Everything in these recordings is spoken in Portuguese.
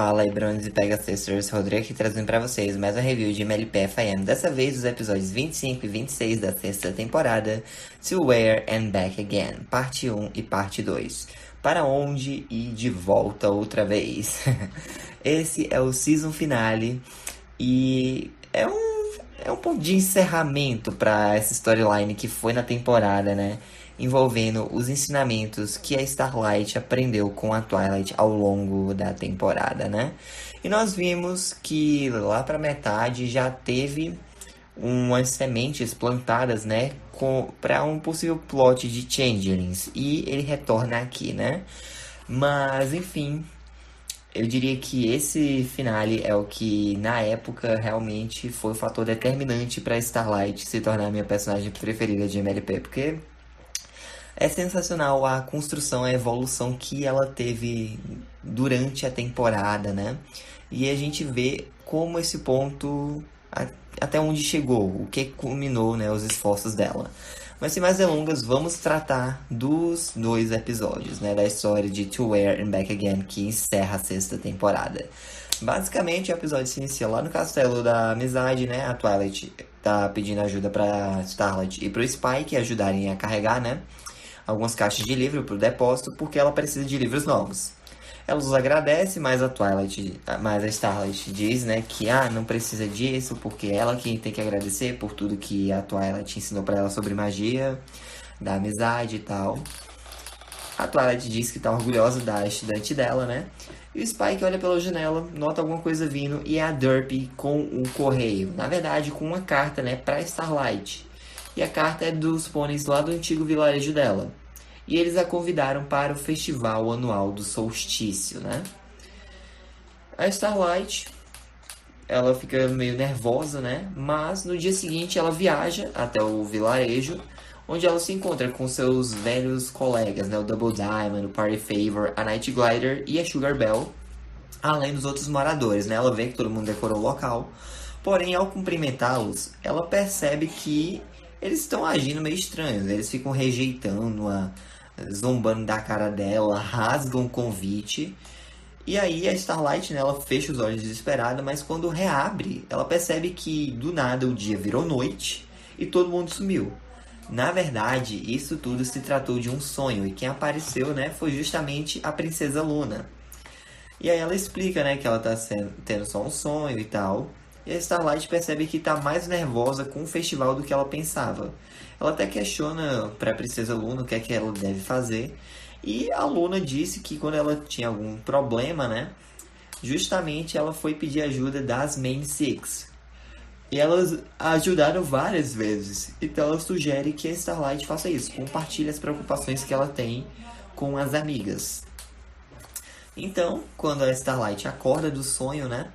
Fala aí, Brunos e Pega Sisters, Rodrigo aqui trazendo pra vocês mais um review de MLP FM, dessa vez os episódios 25 e 26 da sexta temporada, To Where and Back Again, parte 1 e parte 2, para onde e de volta outra vez. Esse é o season finale e é um ponto de encerramento para essa storyline que foi na temporada, né? Envolvendo os ensinamentos que a Starlight aprendeu com a Twilight ao longo da temporada, né? E nós vimos que lá para metade já teve umas sementes plantadas, né? Para um possível plot de Changelings. E ele retorna aqui, né? Mas, enfim, eu diria que esse finale é o que, na época, realmente foi o fator determinante para Starlight se tornar a minha personagem preferida de MLP, porque é sensacional a construção, a evolução que ela teve durante a temporada, né? E a gente vê como esse ponto, até onde chegou, o que culminou, né, os esforços dela. Mas sem mais delongas, vamos tratar dos dois episódios, né, da história de To Where and Back Again, que encerra a sexta temporada. Basicamente, o episódio se inicia lá no Castelo da Amizade, né? A Twilight tá pedindo ajuda pra Starlight e pro Spike ajudarem a carregar, né, algumas caixas de livro pro depósito, porque ela precisa de livros novos. Ela os agradece, mas a Starlight diz, né, que não precisa disso, porque ela quem tem que agradecer por tudo que a Twilight ensinou pra ela sobre magia, da amizade e tal. A Twilight diz que tá orgulhosa da estudante dela, né? E o Spike olha pela janela, nota alguma coisa vindo e é a Derpy com um correio. Na verdade, com uma carta, né, pra Starlight. E a carta é dos pôneis lá do antigo vilarejo dela. E eles a convidaram para o festival anual do solstício, né? A Starlight, ela fica meio nervosa, né? Mas no dia seguinte ela viaja até o vilarejo, onde ela se encontra com seus velhos colegas, né? O Double Diamond, o Party Favor, a Night Glider e a Sugar Bell, além dos outros moradores, né? Ela vê que todo mundo decorou o local, porém ao cumprimentá-los, ela percebe que eles estão agindo meio estranhos, eles ficam rejeitando-a, zombando da cara dela, rasgam o convite. E aí a Starlight, né, ela fecha os olhos desesperada, mas quando reabre, ela percebe que do nada o dia virou noite e todo mundo sumiu. Na verdade, isso tudo se tratou de um sonho e quem apareceu, né, foi justamente a Princesa Luna. E aí ela explica, né, que ela tá tendo só um sonho e tal. E a Starlight percebe que tá mais nervosa com o festival do que ela pensava. Ela até questiona pra Princesa Luna o que é que ela deve fazer. E a Luna disse que quando ela tinha algum problema, né, justamente ela foi pedir ajuda das Main Six. E elas ajudaram várias vezes. Então ela sugere que a Starlight faça isso, compartilhe as preocupações que ela tem com as amigas. Então, quando a Starlight acorda do sonho, né,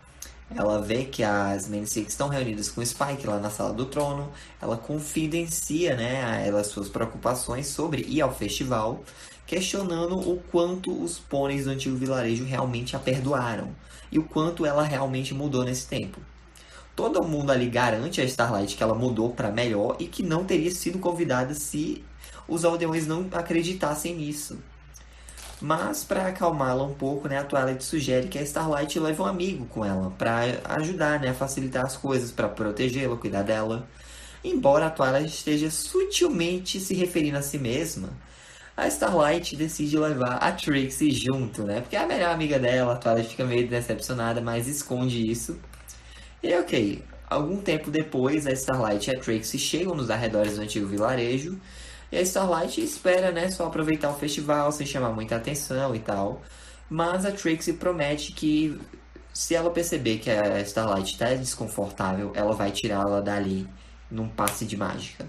ela vê que as Main Six estão reunidas com o Spike lá na sala do trono. Ela confidencia, né, a ela suas preocupações sobre ir ao festival, questionando o quanto os pôneis do antigo vilarejo realmente a perdoaram e o quanto ela realmente mudou nesse tempo. Todo mundo ali garante a Starlight que ela mudou para melhor e que não teria sido convidada se os aldeões não acreditassem nisso. Mas, para acalmá-la um pouco, né, a Twilight sugere que a Starlight leve um amigo com ela, para ajudar, né, a facilitar as coisas, para protegê-la, cuidar dela. Embora a Twilight esteja sutilmente se referindo a si mesma, a Starlight decide levar a Trixie junto, né, porque é a melhor amiga dela. A Twilight fica meio decepcionada, mas esconde isso. E ok, algum tempo depois, a Starlight e a Trixie chegam nos arredores do antigo vilarejo. E a Starlight espera, né, só aproveitar o festival sem chamar muita atenção e tal. Mas a Trixie promete que se ela perceber que a Starlight está desconfortável, ela vai tirá-la dali num passe de mágica.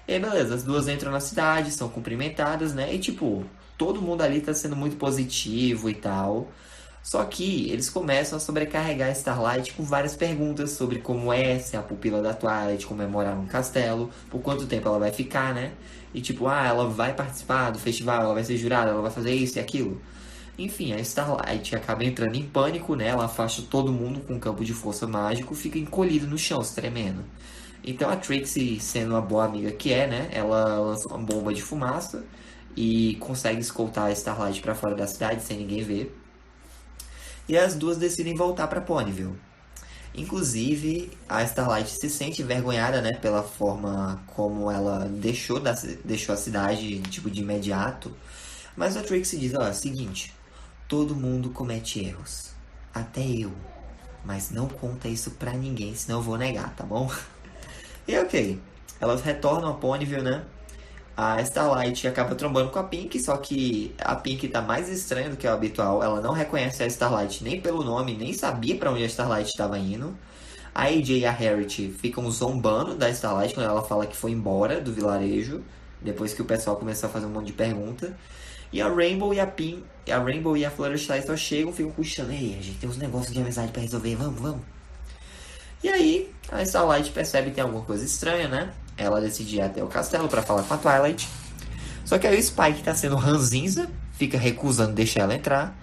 E aí, beleza, as duas entram na cidade, são cumprimentadas, né? E tipo, todo mundo ali tá sendo muito positivo e tal. Só que eles começam a sobrecarregar a Starlight com várias perguntas sobre como é ser a pupila da Twilight, como é morar num castelo, por quanto tempo ela vai ficar, né? E tipo, ela vai participar do festival, ela vai ser jurada, ela vai fazer isso e aquilo. Enfim, a Starlight acaba entrando em pânico, né? Ela afasta todo mundo com um campo de força mágico, fica encolhido no chão, se tremendo. Então a Trixie, sendo uma boa amiga que é, né? Ela lança uma bomba de fumaça e consegue escoltar a Starlight pra fora da cidade sem ninguém ver. E as duas decidem voltar para Ponyville. Inclusive, a Starlight se sente envergonhada, né, pela forma como ela deixou a cidade, tipo, de imediato. Mas a Trixie diz, ó, é o seguinte, todo mundo comete erros, até eu. Mas não conta isso pra ninguém, senão eu vou negar, tá bom? E ok, elas retornam a Ponyville, né? A Starlight acaba trombando com a Pink, só que a Pink tá mais estranha do que o habitual. Ela não reconhece a Starlight nem pelo nome, nem sabia pra onde a Starlight estava indo. A AJ e a Harriet ficam zombando da Starlight quando ela fala que foi embora do vilarejo, depois que o pessoal começou a fazer um monte de pergunta. E a Rainbow e a Pink, a Rainbow e a Fluttershy só chegam, ficam puxando, ei, a gente tem uns negócios de amizade pra resolver, vamos. E aí, a Starlight percebe que tem alguma coisa estranha, né? Ela decide ir até o castelo pra falar com a Twilight. Só que aí o Spike tá sendo ranzinza, fica recusando deixar ela entrar.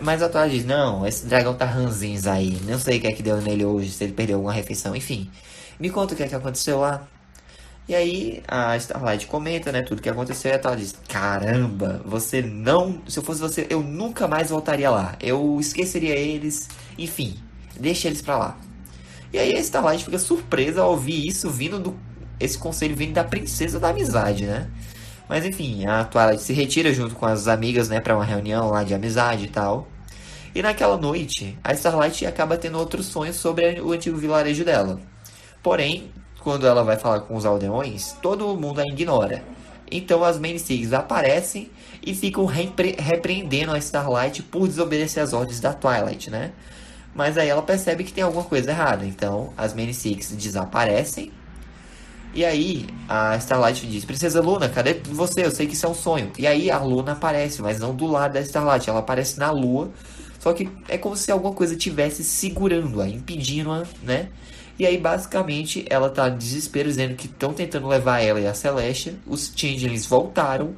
Mas a Twilight diz, não, esse dragão tá ranzinza aí, não sei o que é que deu nele hoje, se ele perdeu alguma refeição, enfim. Me conta o que é que aconteceu lá. E aí a Starlight comenta, né, tudo que aconteceu e a Twilight diz, caramba, você não... Se eu fosse você, eu nunca mais voltaria lá. Eu esqueceria eles, enfim, deixa eles pra lá. E aí a Starlight fica surpresa ao ouvir isso esse conselho vindo da princesa da amizade, né? Mas enfim, a Twilight se retira junto com as amigas, né, pra uma reunião lá de amizade e tal. E naquela noite, a Starlight acaba tendo outros sonhos sobre o antigo vilarejo dela. Porém, quando ela vai falar com os aldeões, todo mundo a ignora. Então as Many Six aparecem e ficam repreendendo a Starlight por desobedecer as ordens da Twilight, né? Mas aí ela percebe que tem alguma coisa errada. Então as Many Six desaparecem. E aí a Starlight diz, Princesa Luna, cadê você? Eu sei que isso é um sonho. E aí a Luna aparece, mas não do lado da Starlight. Ela aparece na lua. Só que é como se alguma coisa tivesse segurando-a, impedindo-a, né? E aí basicamente ela tá em desespero, dizendo que estão tentando levar ela e a Celestia. Os Changelings voltaram.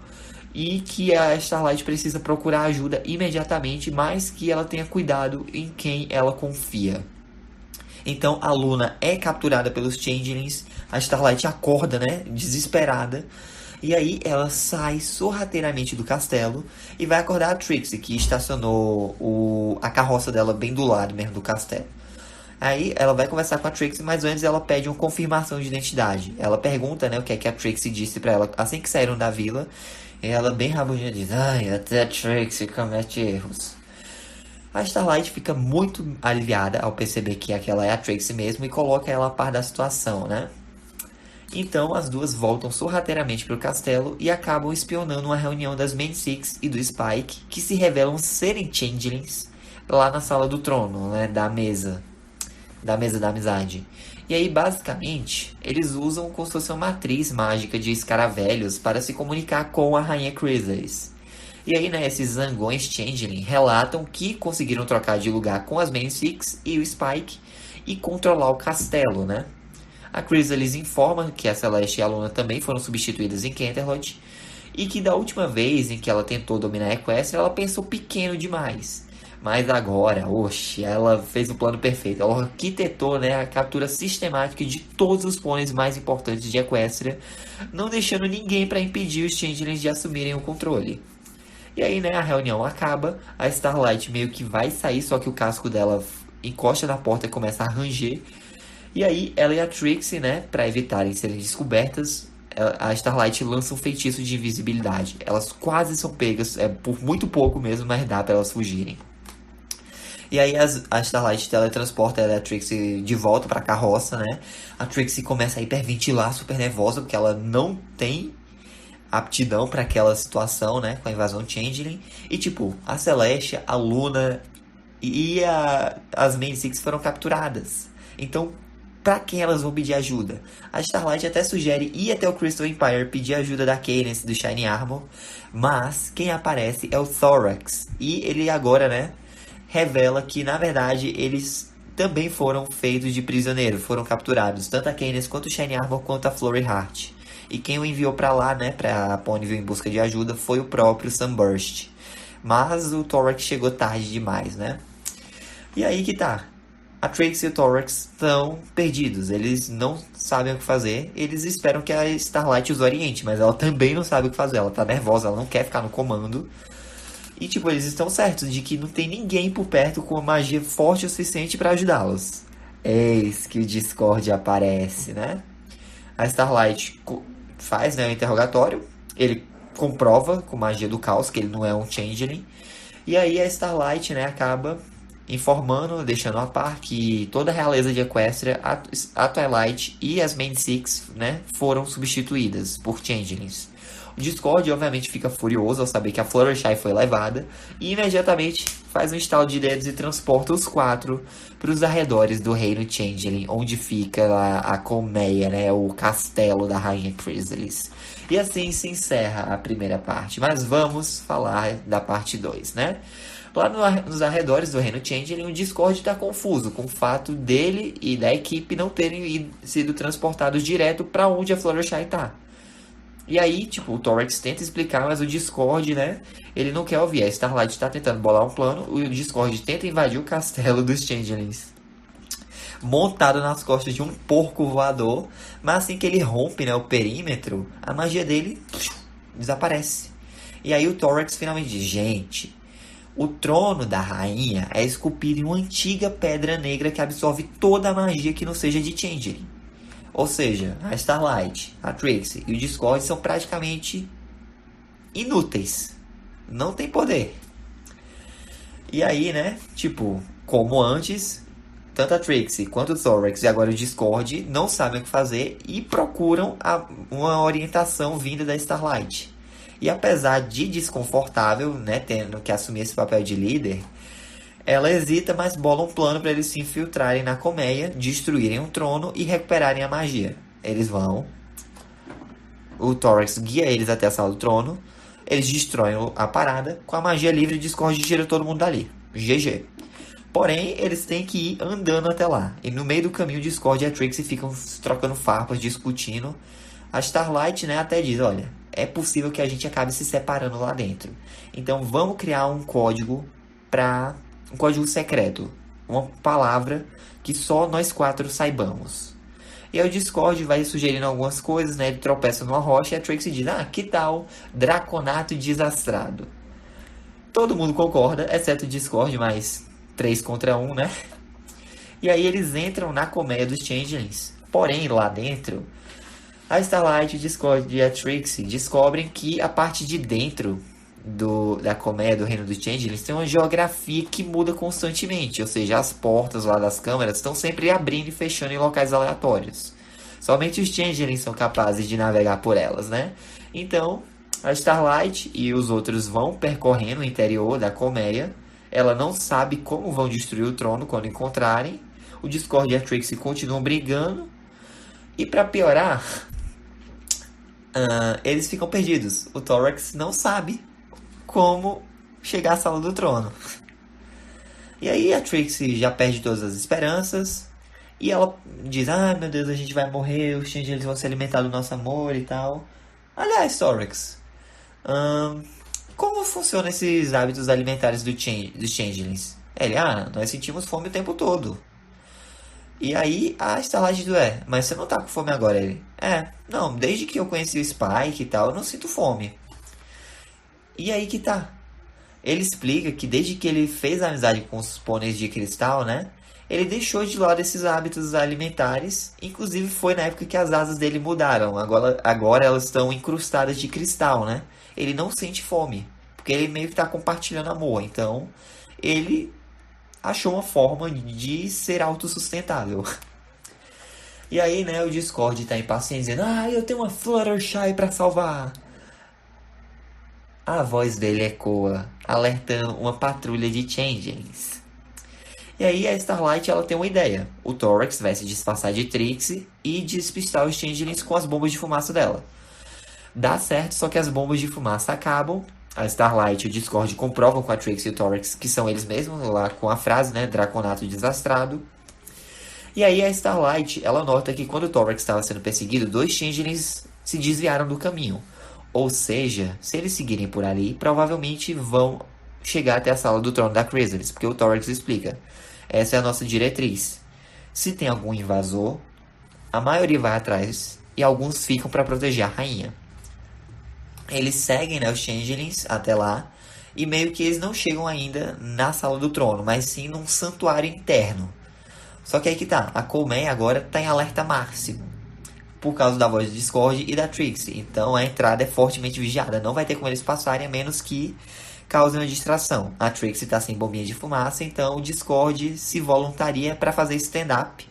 E que a Starlight precisa procurar ajuda imediatamente, mas que ela tenha cuidado em quem ela confia. Então a Luna é capturada pelos Changelings, a Starlight acorda, né, desesperada, e aí ela sai sorrateiramente do castelo e vai acordar a Trixie, que estacionou a carroça dela bem do lado mesmo do castelo. Aí ela vai conversar com a Trixie, mas antes ela pede uma confirmação de identidade. Ela pergunta, né, o que é que a Trixie disse pra ela assim que saíram da vila. E ela bem rabugenta diz, ai, até a Trixie comete erros. A Starlight fica muito aliviada ao perceber que aquela é a Trixie mesmo e coloca ela a par da situação, né? Então as duas voltam sorrateiramente para o castelo e acabam espionando uma reunião das Many Six e do Spike, que se revelam serem Changelings, lá na sala do trono, né? Da mesa da amizade. E aí, basicamente, eles usam como se fosse uma matriz mágica de escaravelhos para se comunicar com a Rainha Chrysalis. E aí, né, esses zangões Changeling relatam que conseguiram trocar de lugar com as Many Six e o Spike e controlar o castelo, né? A Chrysalis informa que a Celeste e a Luna também foram substituídas em Canterlot e que da última vez em que ela tentou dominar a Equestria, ela pensou pequeno demais. Mas agora, oxe, ela fez o plano perfeito. Ela arquitetou, né, a captura sistemática de todos os pôneis mais importantes de Equestria, não deixando ninguém para impedir os Changelings de assumirem o controle. E aí, né, a reunião acaba, a Starlight meio que vai sair, só que o casco dela encosta na porta e começa a ranger. E aí, ela e a Trixie, né, para evitarem serem descobertas, a Starlight lança um feitiço de invisibilidade. Elas quase são pegas, por muito pouco mesmo, mas dá para elas fugirem. E aí a Starlight teletransporta a Trixie de volta pra carroça, né? A Trixie começa a hiperventilar, super nervosa, porque ela não tem aptidão para aquela situação, né? Com a invasão Changeling. E tipo, a Celeste, a Luna e as Many Six foram capturadas. Então, pra quem elas vão pedir ajuda? A Starlight até sugere ir até o Crystal Empire pedir ajuda da Cadence do Shiny Armor. Mas quem aparece é o Thorax. E ele agora, né, revela que, na verdade, eles também foram feitos de prisioneiro, foram capturados, tanto a Cadence quanto o Shiny Armor quanto a Flurry Heart. E quem o enviou pra lá, né, pra Ponyville em busca de ajuda, foi o próprio Sunburst. Mas o Thorax chegou tarde demais, né? E aí que tá. A Trixie e o Thorax estão perdidos, eles não sabem o que fazer, eles esperam que a Starlight os oriente, mas ela também não sabe o que fazer, ela tá nervosa, ela não quer ficar no comando. E, tipo, eles estão certos de que não tem ninguém por perto com uma magia forte o suficiente para ajudá-los. Eis que o Discord aparece, né? A Starlight faz, né, o interrogatório. Ele comprova com magia do caos que ele não é um Changeling. E aí a Starlight, né, acaba informando, deixando a par que toda a realeza de Equestria, a Twilight e as Main Six, né, foram substituídas por Changelings. O Discord, obviamente, fica furioso ao saber que a Fluttershy foi levada e imediatamente faz um estalo de dedos e transporta os 4 para os arredores do reino Changeling, onde fica lá a colmeia, né, o castelo da Rainha Chrysalis. E assim se encerra a primeira parte, mas vamos falar da parte 2, né? Lá nos arredores do reino Changeling, o Discord está confuso com o fato dele e da equipe não terem sido transportados direto para onde a Fluttershy está. E aí, tipo, o Torrex tenta explicar, mas o Discord, né, ele não quer ouvir. A Starlight está tentando bolar um plano, o Discord tenta invadir o castelo dos Changelings, montado nas costas de um porco voador, mas assim que ele rompe, né, o perímetro, a magia dele desaparece. E aí o Torrex finalmente diz, gente, o trono da rainha é esculpido em uma antiga pedra negra que absorve toda a magia que não seja de Changeling. Ou seja, a Starlight, a Trixie e o Discord são praticamente inúteis. Não tem poder. E aí, né, tipo, como antes, tanto a Trixie quanto o Thorax e agora o Discord não sabem o que fazer e procuram uma orientação vinda da Starlight. E apesar de desconfortável, né, tendo que assumir esse papel de líder, ela hesita, mas bola um plano para eles se infiltrarem na colmeia, destruírem o trono e recuperarem a magia. Eles vão. O Thorax guia eles até a sala do trono. Eles destroem a parada. Com a magia livre, o Discord tira todo mundo dali. GG. Porém, eles têm que ir andando até lá. E no meio do caminho, o Discord e a Trixie ficam trocando farpas, discutindo. A Starlight, né, até diz, olha, é possível que a gente acabe se separando lá dentro. Então, vamos criar um código um código secreto, uma palavra que só nós 4 saibamos. E aí o Discord vai sugerindo algumas coisas, né? Ele tropeça numa rocha e a Trixie diz, que tal Draconato Desastrado? Todo mundo concorda, exceto o Discord, mas 3 contra 1, né? E aí eles entram na colmeia dos Changelings. Porém, lá dentro, a Starlight, o Discord e a Trixie descobrem que a parte de dentro da colmeia do reino dos Changelings tem uma geografia que muda constantemente, ou seja, as portas lá das câmeras estão sempre abrindo e fechando em locais aleatórios. Somente os Changelings são capazes de navegar por elas, né? Então, a Starlight e os outros vão percorrendo o interior da colmeia. Ela não sabe como vão destruir o trono quando encontrarem. O Discord e a Trixie continuam brigando. E para piorar, eles ficam perdidos. O Thorax não sabe como chegar à sala do trono. E aí a Trixie já perde todas as esperanças. E ela diz, meu Deus, a gente vai morrer, os Changelings vão se alimentar do nosso amor e tal. Aliás, Thorax, como funcionam esses hábitos alimentares dos Changelings? Ele, nós sentimos fome o tempo todo. E aí a Starlight diz, mas você não tá com fome agora? Ele, não, desde que eu conheci o Spike e tal, eu não sinto fome. E aí que tá. Ele explica que desde que ele fez amizade com os pôneis de cristal, né? Ele deixou de lado esses hábitos alimentares. Inclusive foi na época que as asas dele mudaram. Agora elas estão incrustadas de cristal, né? Ele não sente fome. Porque ele meio que tá compartilhando amor. Então, ele achou uma forma de ser autossustentável. E aí, né, o Discord tá impaciente, dizendo, eu tenho uma Fluttershy pra salvar. A voz dele ecoa, alertando uma patrulha de Changelings. E aí a Starlight ela tem uma ideia. O Thorax vai se disfarçar de Trixie e despistar os Changelings com as bombas de fumaça dela. Dá certo, só que as bombas de fumaça acabam. A Starlight e o Discord comprovam com a Trixie e o Thorax que são eles mesmos, lá com a frase, né, Draconato Desastrado. E aí a Starlight, ela nota que quando o Thorax estava sendo perseguido, 2 Changelings se desviaram do caminho. Ou seja, se eles seguirem por ali, provavelmente vão chegar até a sala do trono da Chrysalis, porque o Thorax explica. Essa é a nossa diretriz. Se tem algum invasor, a maioria vai atrás e alguns ficam para proteger a rainha. Eles seguem, né, os Changelings até lá E meio que eles não chegam ainda na Sala do Trono, mas sim num santuário interno. Só que aí que tá, a Colmeia agora tá em alerta máximo. Por causa da voz do Discord e da Trixie. Então a entrada é fortemente vigiada. Não vai ter como eles passarem, a menos que causem uma distração. A Trixie tá sem bombinha de fumaça, então o Discord se voluntaria para fazer stand-up.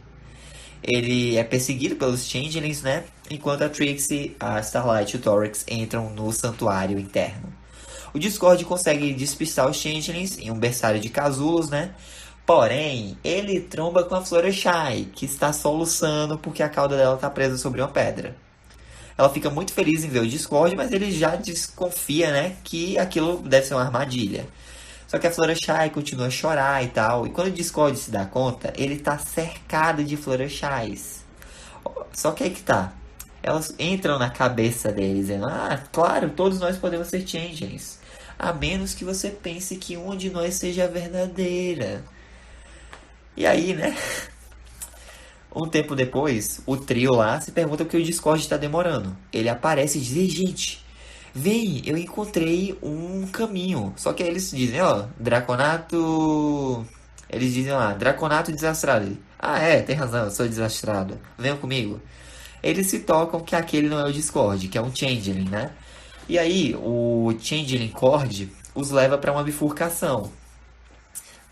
Ele é perseguido pelos Changelings, né? Enquanto a Trixie, a Starlight e o Torix entram no santuário interno. O Discord consegue despistar os Changelings em um berçário de casulos, né? Porém, ele tromba com a Fluttershy, que está soluçando porque a cauda dela está presa sobre uma pedra. Ela fica muito feliz em ver o Discord, mas ele já desconfia, né, que aquilo deve ser uma armadilha. Só que a Fluttershy continua a chorar e tal. E quando o Discord se dá conta, ele tá cercado de Fluttershys. Só que aí que tá. Elas entram na cabeça deles, dizendo: ah, claro, todos nós podemos ser Changelings. A menos que você pense que um de nós seja a verdadeira. E aí, né? Um tempo depois, o trio lá se pergunta por que o Discord está demorando. Ele aparece e diz: gente, vem, eu encontrei um caminho. Só que aí eles dizem, ó, Draconato... Eles dizem lá, Draconato desastrado. Ah, é, tem razão, eu sou desastrado. Venham comigo. Eles se tocam que aquele não é o Discord, que é um Changeling, né? E aí, o Changeling Cord os leva para uma bifurcação.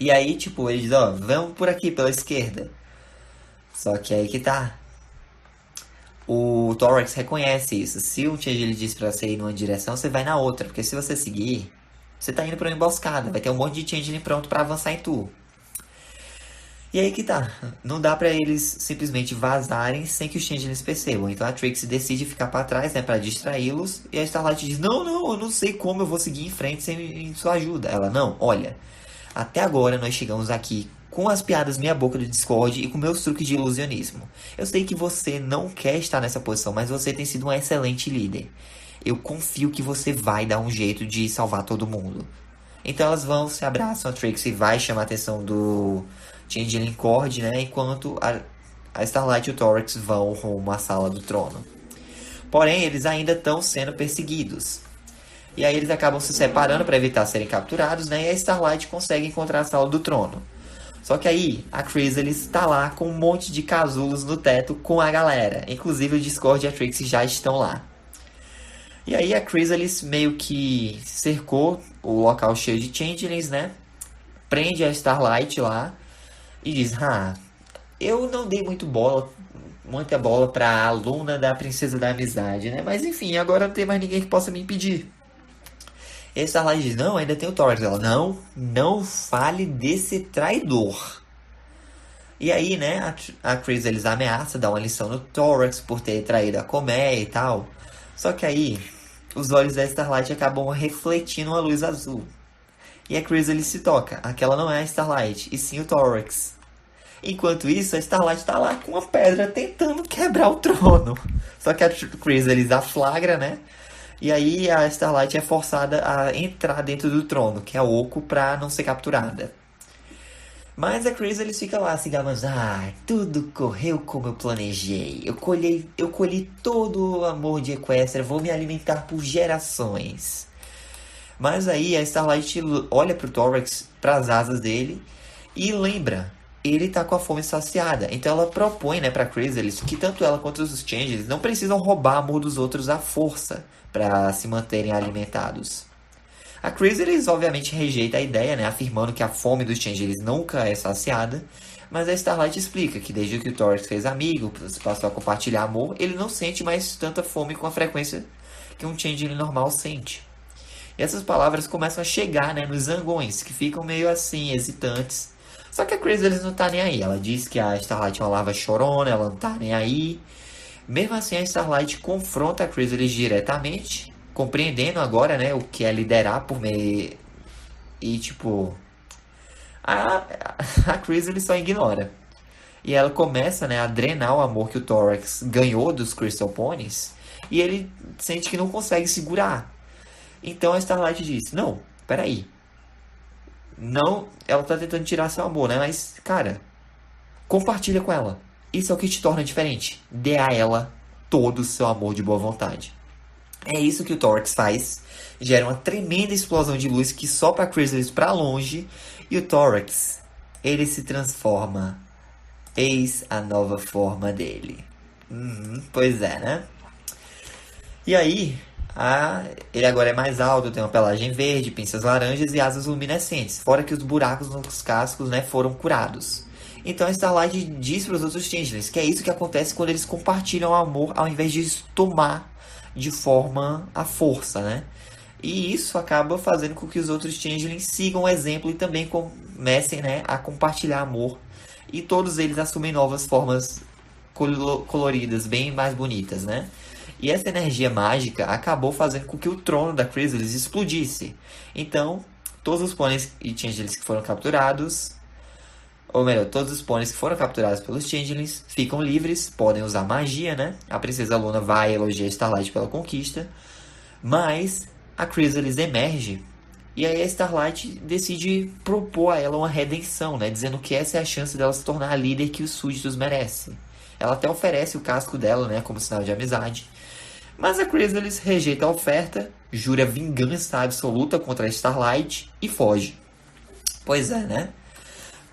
E aí, tipo, eles dizem, ó, vamos por aqui, pela esquerda. Só que aí que tá. O Torix reconhece isso. Se o Changeling diz pra você ir numa direção, você vai na outra. Porque se você seguir, você tá indo pra uma emboscada. Vai ter um monte de Changeling pronto pra avançar em tu. E aí que tá. Não dá pra eles simplesmente vazarem sem que os Changelings percebam. Então a Trixie decide ficar pra trás, né, pra distraí-los. E a Starlight diz, não, eu não sei como eu vou seguir em frente sem sua ajuda. Ela, não, olha. Até agora nós chegamos aqui com as piadas meia boca do Discord e com meus truques de ilusionismo. Eu sei que você não quer estar nessa posição, mas você tem sido um excelente líder. Eu confio que você vai dar um jeito de salvar todo mundo. Então elas vão, se abraçam, a Trixie vai chamar a atenção do Changeling Cord, né? Enquanto a Starlight e o Torix vão rumo à Sala do Trono. Porém, eles ainda estão sendo perseguidos. E aí eles acabam se separando para evitar serem capturados, né? E a Starlight consegue encontrar a Sala do Trono. Só que aí, a Chrysalis está lá com um monte de casulos no teto com a galera. Inclusive o Discord e a Trixie já estão lá. E aí a Chrysalis meio que cercou o local cheio de Changelings, né? Prende a Starlight lá e diz, eu não dei muita bola pra aluna da Princesa da Amizade, né? Mas enfim, agora não tem mais ninguém que possa me impedir. E a Starlight diz, não, ainda tem o Torix. Ela, não fale desse traidor. E aí, né, a Chrysalis ameaça dar uma lição no Torix por ter traído a Colmeia e tal. Só que aí, os olhos da Starlight acabam refletindo uma luz azul. E a Chrysalis se toca. Aquela não é a Starlight, e sim o Torix. Enquanto isso, a Starlight tá lá com uma pedra tentando quebrar o trono. Só que a Chrysalis a flagra, né? E aí a Starlight é forçada a entrar dentro do trono, que é oco, pra não ser capturada. Mas a Chrysalis fica lá se gabando, tudo correu como eu planejei. Eu colhi todo o amor de Equestria, vou me alimentar por gerações. Mas aí a Starlight olha pro Torix, pras asas dele, e lembra, ele tá com a fome saciada. Então ela propõe, né, pra Chrysalis que tanto ela quanto os Changelings não precisam roubar amor dos outros à força para se manterem alimentados. A Chrysalis obviamente rejeita a ideia, né, afirmando que a fome dos Changelings nunca é saciada, mas a Starlight explica que desde que o Torix fez amigo, passou a compartilhar amor, ele não sente mais tanta fome com a frequência que um Changeling normal sente. E essas palavras começam a chegar, né, nos zangões, que ficam meio assim, hesitantes. Só que a Chrysalis não tá nem aí. Ela diz que a Starlight é uma lava chorona, ela não tá nem aí. Mesmo assim, a Starlight confronta a Chrysalis diretamente, compreendendo agora, né, o que é liderar por meio... E, tipo... A Chrysalis só ignora. E ela começa, né, a drenar o amor que o Torix ganhou dos Crystal Ponies. E ele sente que não consegue segurar. Então a Starlight diz, não, peraí. Não, ela tá tentando tirar seu amor, né? Mas, cara, compartilha com ela. Isso é o que te torna diferente. Dê a ela todo o seu amor de boa vontade. É isso que o Torx faz. Gera uma tremenda explosão de luz que sopra a Chrysalis pra longe. E o Torx, ele se transforma. Eis a nova forma dele. Pois é, né? E aí, ele agora é mais alto, tem uma pelagem verde, pinças laranjas e asas luminescentes. Fora que os buracos nos cascos, né, foram curados. Então a Starlight diz para os outros Changelings que é isso que acontece quando eles compartilham o amor ao invés de tomar de forma à força, né? E isso acaba fazendo com que os outros Changelings sigam o exemplo e também comecem, né, a compartilhar amor. E todos eles assumem novas formas coloridas, bem mais bonitas, né? E essa energia mágica acabou fazendo com que o trono da Chrysalis explodisse. Então, todos os pôneis e Changelings que foram capturados, ou melhor, todos os pôneis que foram capturados pelos Changelings ficam livres, podem usar magia, né? A Princesa Luna vai elogiar a Starlight pela conquista, mas a Chrysalis emerge e aí a Starlight decide propor a ela uma redenção, né? Dizendo que essa é a chance dela se tornar a líder que os súditos merecem. Ela até oferece o casco dela, né, como sinal de amizade. Mas a Chrysalis rejeita a oferta, jura vingança absoluta contra a Starlight e foge. Pois é, né?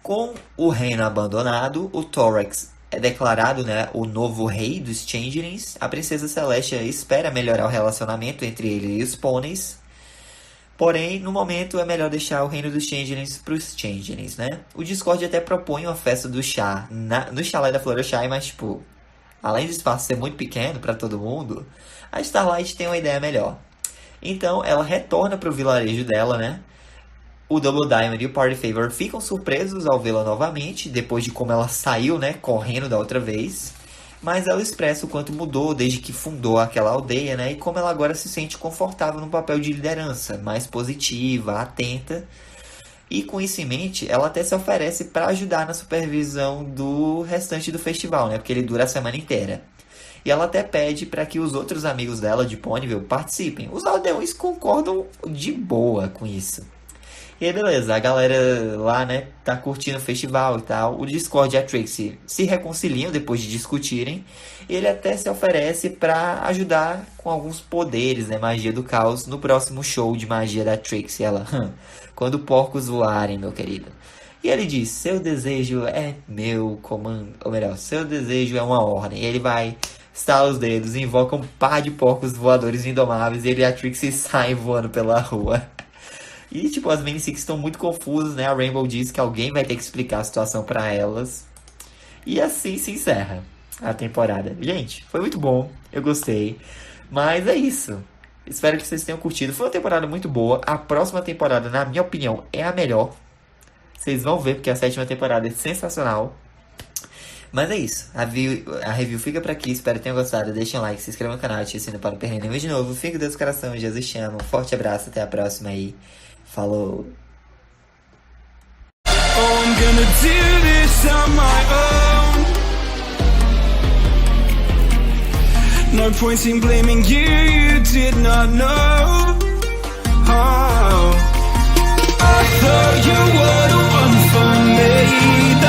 Com o reino abandonado, o Torx é declarado, né, o novo rei dos Changelings. A Princesa Celestia espera melhorar o relacionamento entre ele e os pôneis. Porém, no momento é melhor deixar o reino dos Changelings para os Changelings, né? O Discord até propõe uma festa do chá no chalé da Fluttershy, mas tipo, além do espaço ser muito pequeno para todo mundo, a Starlight tem uma ideia melhor. Então, ela retorna para o vilarejo dela, né? O Double Diamond e o Party Favor ficam surpresos ao vê-la novamente, depois de como ela saiu, né, correndo da outra vez. Mas ela expressa o quanto mudou desde que fundou aquela aldeia, né? E como ela agora se sente confortável no papel de liderança, mais positiva, atenta. E com isso em mente, ela até se oferece para ajudar na supervisão do restante do festival, né? Porque ele dura a semana inteira. E ela até pede para que os outros amigos dela de Ponyville participem. Os aldeões concordam de boa com isso. E aí, beleza, a galera lá, né, tá curtindo o festival e tal. O Discord e a Trixie se reconciliam depois de discutirem. E ele até se oferece pra ajudar com alguns poderes, né, magia do caos, no próximo show de magia da Trixie. Ela, quando porcos voarem, meu querido. E ele diz, seu desejo é meu comando. Ou melhor, seu desejo é uma ordem. E ele vai, estala os dedos, invoca um par de porcos voadores indomáveis. E ele e a Trixie saem voando pela rua. E, tipo, as Mini Six estão muito confusas, né? A Rainbow diz que alguém vai ter que explicar a situação pra elas. E assim se encerra a temporada. Gente, foi muito bom. Eu gostei. Mas é isso. Espero que vocês tenham curtido. Foi uma temporada muito boa. A próxima temporada, na minha opinião, é a melhor. Vocês vão ver, porque a 7ª temporada é sensacional. Mas é isso. A review fica por aqui. Espero que tenham gostado. Deixem um like, se inscrevam no canal, ativem o sininho para não perder nenhum vídeo novo. Fique com Deus no coração. Jesus te ama. Um forte abraço. Até a próxima aí. Falou. Oh, I'm gonna do this on my own. No point in blaming you, you did not know. Oh, I thought you were the one for me.